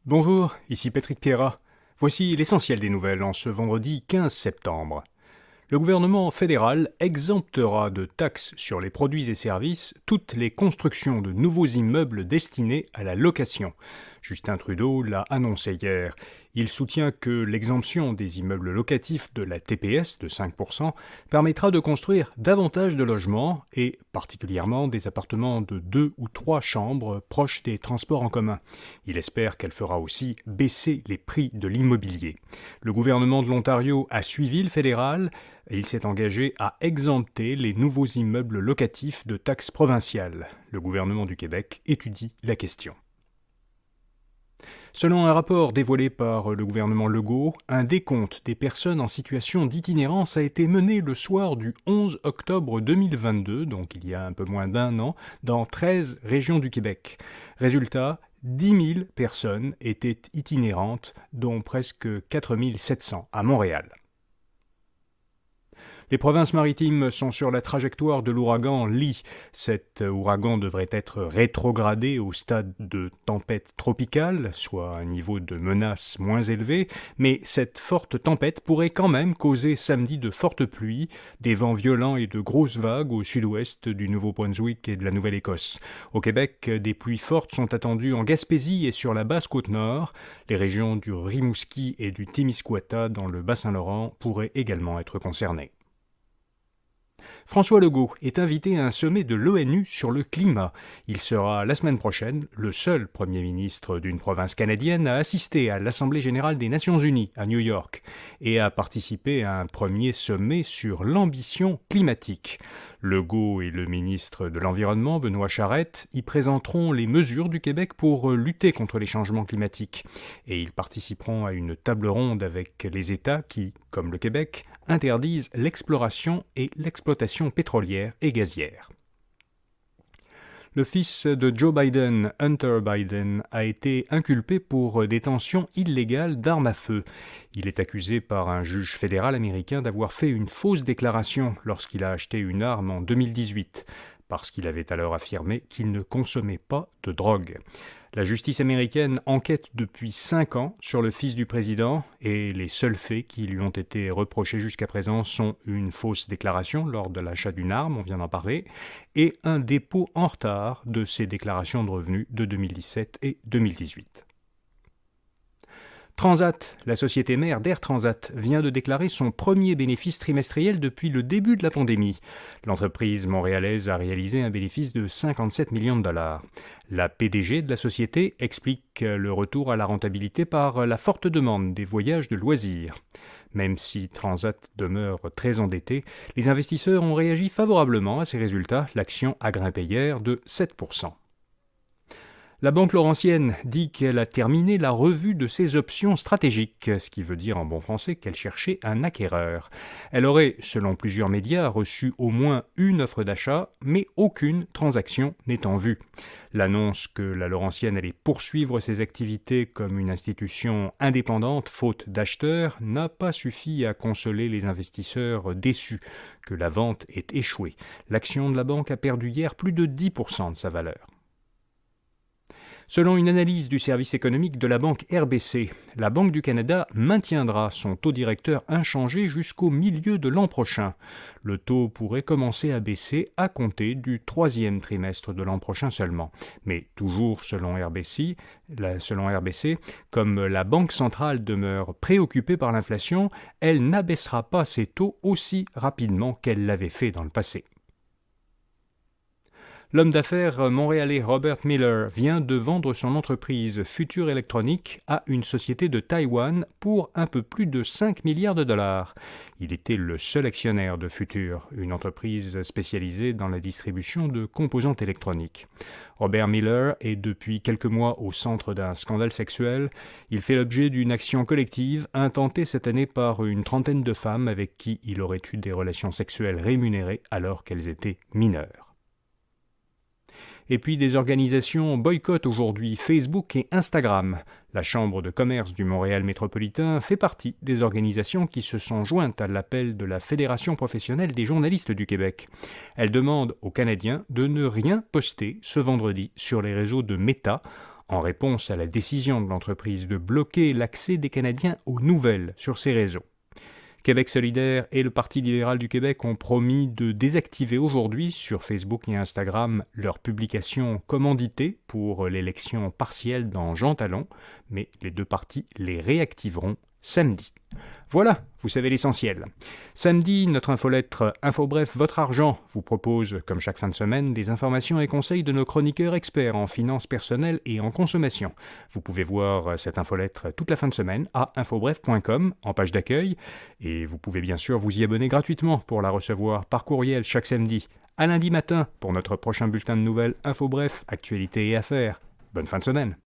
Bonjour, ici Patrick Pierrat. Voici l'essentiel des nouvelles en ce vendredi 15 septembre. Le gouvernement fédéral exemptera de taxes sur les produits et services toutes les constructions de nouveaux immeubles destinés à la location. Justin Trudeau l'a annoncé hier. Il soutient que l'exemption des immeubles locatifs de la TPS de 5% permettra de construire davantage de logements et particulièrement des appartements de 2 ou 3 chambres proches des transports en commun. Il espère qu'elle fera aussi baisser les prix de l'immobilier. Le gouvernement de l'Ontario a suivi le fédéral et il s'est engagé à exempter les nouveaux immeubles locatifs de taxes provinciales. Le gouvernement du Québec étudie la question. Selon un rapport dévoilé par le gouvernement Legault, un décompte des personnes en situation d'itinérance a été mené le soir du 11 octobre 2022, donc il y a un peu moins d'un an, dans 13 régions du Québec. Résultat, 10 000 personnes étaient itinérantes, dont presque 4 700 à Montréal. Les provinces maritimes sont sur la trajectoire de l'ouragan Lee. Cet ouragan devrait être rétrogradé au stade de tempête tropicale, soit un niveau de menace moins élevé, mais cette forte tempête pourrait quand même causer samedi de fortes pluies, des vents violents et de grosses vagues au sud-ouest du Nouveau-Brunswick et de la Nouvelle-Écosse. Au Québec, des pluies fortes sont attendues en Gaspésie et sur la Basse-Côte-Nord. Les régions du Rimouski et du Témiscouata dans le Bas-Saint-Laurent pourraient également être concernées. François Legault est invité à un sommet de l'ONU sur le climat. Il sera la semaine prochaine le seul Premier ministre d'une province canadienne à assister à l'Assemblée générale des Nations unies à New York et à participer à un premier sommet sur l'ambition climatique. Legault et le ministre de l'Environnement, Benoît Charette, y présenteront les mesures du Québec pour lutter contre les changements climatiques. Et ils participeront à une table ronde avec les États qui, comme le Québec, interdisent l'exploration et l'exploitation pétrolière et gazière. Le fils de Joe Biden, Hunter Biden, a été inculpé pour détention illégale d'armes à feu. Il est accusé par un juge fédéral américain d'avoir fait une fausse déclaration lorsqu'il a acheté une arme en 2018, parce qu'il avait alors affirmé qu'il ne consommait pas de drogue. La justice américaine enquête depuis 5 ans sur le fils du président et les seuls faits qui lui ont été reprochés jusqu'à présent sont une fausse déclaration lors de l'achat d'une arme, on vient d'en parler, et un dépôt en retard de ses déclarations de revenus de 2017 et 2018. Transat, la société mère d'Air Transat, vient de déclarer son premier bénéfice trimestriel depuis le début de la pandémie. L'entreprise montréalaise a réalisé un bénéfice de 57 millions de dollars. La PDG de la société explique le retour à la rentabilité par la forte demande des voyages de loisirs. Même si Transat demeure très endetté, les investisseurs ont réagi favorablement à ces résultats. L'action a grimpé hier de 7%. La Banque Laurentienne dit qu'elle a terminé la revue de ses options stratégiques, ce qui veut dire en bon français qu'elle cherchait un acquéreur. Elle aurait, selon plusieurs médias, reçu au moins une offre d'achat, mais aucune transaction n'est en vue. L'annonce que la Laurentienne allait poursuivre ses activités comme une institution indépendante, faute d'acheteurs, n'a pas suffi à consoler les investisseurs déçus que la vente ait échoué. L'action de la banque a perdu hier plus de 10% de sa valeur. Selon une analyse du service économique de la banque RBC, la Banque du Canada maintiendra son taux directeur inchangé jusqu'au milieu de l'an prochain. Le taux pourrait commencer à baisser à compter du 3e trimestre de l'an prochain seulement. Mais toujours selon RBC, comme la Banque centrale demeure préoccupée par l'inflation, elle n'abaissera pas ses taux aussi rapidement qu'elle l'avait fait dans le passé. L'homme d'affaires montréalais Robert Miller vient de vendre son entreprise Future Electronics à une société de Taïwan pour un peu plus de 5 milliards de dollars. Il était le seul actionnaire de Future, une entreprise spécialisée dans la distribution de composantes électroniques. Robert Miller est depuis quelques mois au centre d'un scandale sexuel. Il fait l'objet d'une action collective intentée cette année par une trentaine de femmes avec qui il aurait eu des relations sexuelles rémunérées alors qu'elles étaient mineures. Et puis des organisations boycottent aujourd'hui Facebook et Instagram. La Chambre de commerce du Montréal métropolitain fait partie des organisations qui se sont jointes à l'appel de la Fédération professionnelle des journalistes du Québec. Elle demande aux Canadiens de ne rien poster ce vendredi sur les réseaux de Meta, en réponse à la décision de l'entreprise de bloquer l'accès des Canadiens aux nouvelles sur ses réseaux. Québec solidaire et le Parti libéral du Québec ont promis de désactiver aujourd'hui sur Facebook et Instagram leurs publications commanditées pour l'élection partielle dans Jean Talon, mais les deux partis les réactiveront samedi. Voilà, vous savez l'essentiel. Samedi, notre infolettre InfoBref Votre Argent vous propose, comme chaque fin de semaine, des informations et conseils de nos chroniqueurs experts en finances personnelles et en consommation. Vous pouvez voir cette infolettre toute la fin de semaine à infobref.com en page d'accueil et vous pouvez bien sûr vous y abonner gratuitement pour la recevoir par courriel chaque samedi à lundi matin pour notre prochain bulletin de nouvelles InfoBref, actualités et affaires. Bonne fin de semaine.